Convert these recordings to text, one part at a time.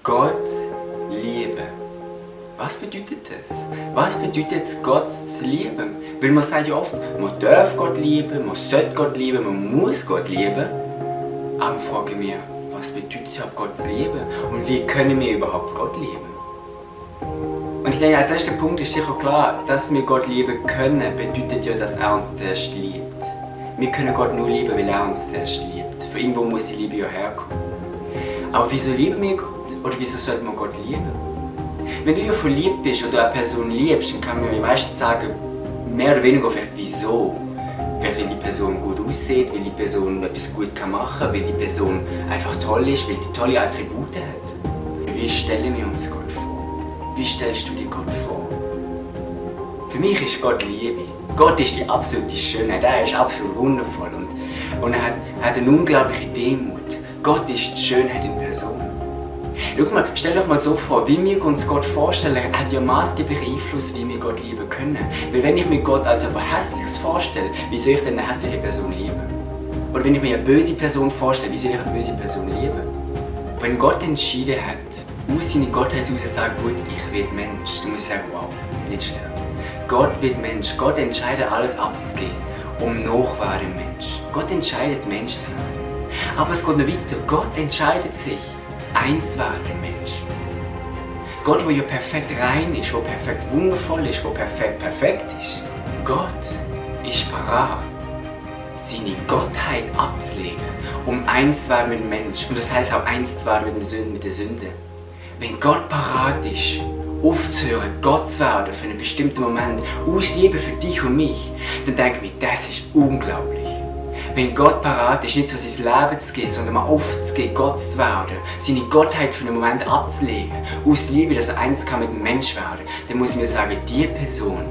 Gott lieben. Was bedeutet das? Was bedeutet es, Gott zu lieben? Weil man sagt ja oft, man darf Gott lieben, man sollte Gott lieben, man muss Gott lieben. Aber ich frage mich, was bedeutet es, Gott zu lieben? Und wie können wir überhaupt Gott lieben? Und ich denke, als erster Punkt ist sicher klar, dass wir Gott lieben können, bedeutet ja, dass er uns zuerst liebt. Wir können Gott nur lieben, weil er uns zuerst liebt. Von irgendwo muss die Liebe ja herkommen. Aber wieso lieben wir Gott? Oder wieso sollte man Gott lieben? Wenn du ja verliebt bist oder eine Person liebst, dann kann man ja meistens sagen, mehr oder weniger vielleicht wieso. Vielleicht weil die Person gut aussieht, weil die Person etwas gut machen kann, weil die Person einfach toll ist, weil die tolle Attribute hat. Wie stellen wir uns Gott vor? Wie stellst du dir Gott vor? Für mich ist Gott Liebe. Gott ist die absolute Schönheit, er ist absolut wundervoll und er hat eine unglaubliche Demut. Gott ist die Schönheit in Person. Schau mal, stell dir mal so vor, wie wir uns Gott vorstellen, hat ja maßgeblichen Einfluss, wie wir Gott lieben können. Weil wenn ich mir Gott als etwas Hässliches vorstelle, wie soll ich denn eine hässliche Person lieben? Oder wenn ich mir eine böse Person vorstelle, wie soll ich eine böse Person lieben? Wenn Gott entschieden hat, aus seiner Gottheit heraus sagen, gut, ich will Mensch, dann muss ich sagen, wow, nicht schlimm. Gott wird Mensch, Gott entscheidet alles abzugeben, um nachwährend Mensch. Gott entscheidet Mensch zu sein. Aber es geht noch weiter, Gott entscheidet sich, eins zu werden Mensch. Gott, der ja perfekt rein ist, der perfekt wundervoll ist, der perfekt ist. Gott ist parat, seine Gottheit abzulegen, um eins zu werden mit dem Mensch. Und das heisst auch eins zu werden mit der Sünde. Wenn Gott parat ist, aufzuhören, Gott zu werden für einen bestimmten Moment, aus Liebe für dich und mich, dann denke ich mir, das ist unglaublich. Wenn Gott parat ist, nicht so sein Leben zu geben, sondern mal aufzugeben, Gott zu werden, seine Gottheit für einen Moment abzulegen, aus Liebe, dass er eins kann mit dem Mensch werden, dann muss ich mir sagen, die Person,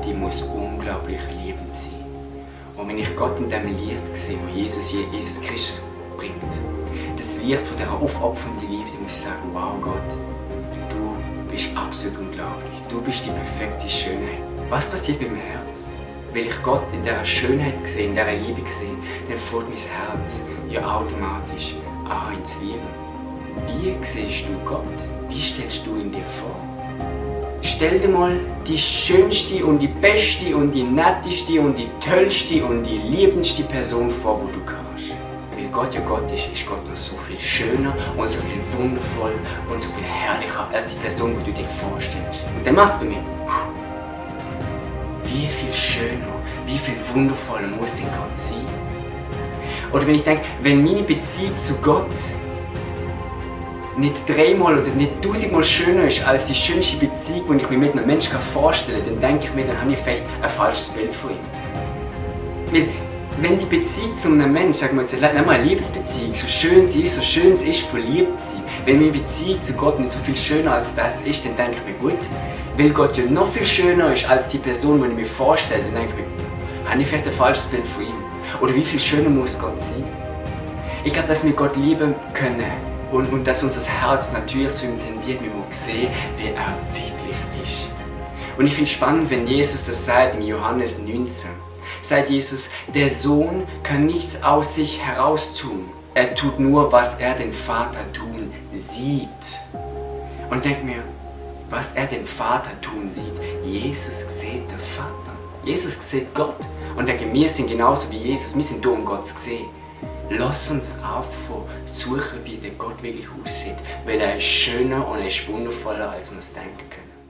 die muss unglaublich liebend sein. Und wenn ich Gott in diesem Licht sehe, wo Jesus Christus bringt, das Licht von dieser aufopfernden Liebe, dann muss ich sagen, wow Gott, du bist absolut unglaublich. Du bist die perfekte Schönheit. Was passiert mit dem Herz? Weil ich Gott in dieser Schönheit sehe, in dieser Liebe sehe, dann fällt mein Herz ja automatisch an ins Lieben. Wie siehst du Gott? Wie stellst du ihn dir vor? Stell dir mal die schönste und die beste und die netteste und die tollste und die liebendste Person vor, wo du kannst. Weil Gott ja Gott ist Gott noch so viel schöner und so viel wundervoll und so viel herrlicher als die Person, die du dir vorstellst. Und der macht bei mir, wie viel schöner, wie viel wundervoller muss denn Gott sein? Oder wenn ich denke, wenn meine Beziehung zu Gott nicht dreimal oder nicht 1000-mal schöner ist als die schönste Beziehung, die ich mir mit einem Menschen vorstellen kann, dann denke ich mir, dann habe ich vielleicht ein falsches Bild von ihm. Weil, wenn die Beziehung zu einem Menschen, sagen wir jetzt, nehmen wir eine Liebesbeziehung, so schön sie ist, so schön es ist, verliebt zu sein, wenn meine Beziehung zu Gott nicht so viel schöner als das ist, dann denke ich mir, gut, weil Gott ja noch viel schöner ist als die Person, die ich mir vorstelle, dann denke ich mir, habe ich vielleicht ein falsches Bild von ihm? Oder wie viel schöner muss Gott sein? Ich glaube, dass wir Gott lieben können und dass unser Herz natürlich so intendiert, wie wir sehen, wie er wirklich ist. Und ich finde es spannend, wenn Jesus das sagt in Johannes 19. Sagt Jesus, der Sohn kann nichts aus sich heraus tun. Er tut nur, was er den Vater tun sieht. Und denke mir, was er den Vater tun sieht. Jesus sieht den Vater. Jesus sieht Gott. Und denke, wir sind genauso wie Jesus. Wir sind da, um Gott zu sehen. Lass uns anfangen, suchen, wie der Gott wirklich aussieht. Weil er ist schöner und er ist wundervoller, als wir es denken können.